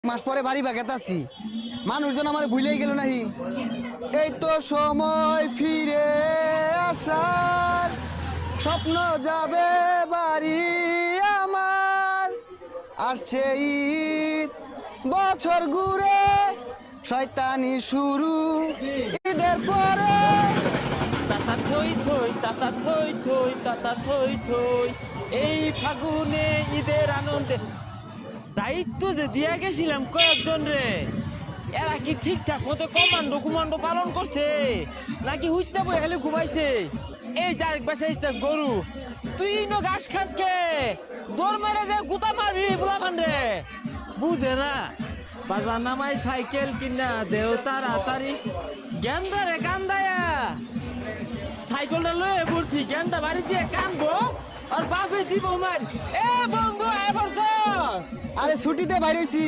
মাস পরে বাড়ি বাগাতাছি মানুষজন আমার ভুলেই গেল নাহি এই তো সময় ফিরে আসার স্বপ্ন যাবে বাড়ি আমার আসছে ঈদ বছর ঘুরে শয়তানি শুরু ঈদের পরে তাতা থই থই তাতা থই থই তাতা থই থই এই ফাগুনে ঈদের আনন্দে দায়িত্ব যে দিয়া গেছিলাম কয়েকজন রে এরা কি ঠিকঠাক মতো কমান্ডো পালন করছে নাকি হুইতে বই খালি ঘুমাইছে এই যার বাসায় গরু তুই নো ঘাস খাস কে দৌড় মেরে যে গুতা মারবি বুলা কান্দে বুঝে না বাজার নামাই সাইকেল কিনা দেও তাড়াতাড়ি গেন্দা রে কান্দায়া সাইকেলটা লয়ে পড়ছি গেন্দা বাড়ি দিয়ে কানবো আর বাপে দিব মার এ বন্ধু এবার আরে ছুটিতে বাইরেছি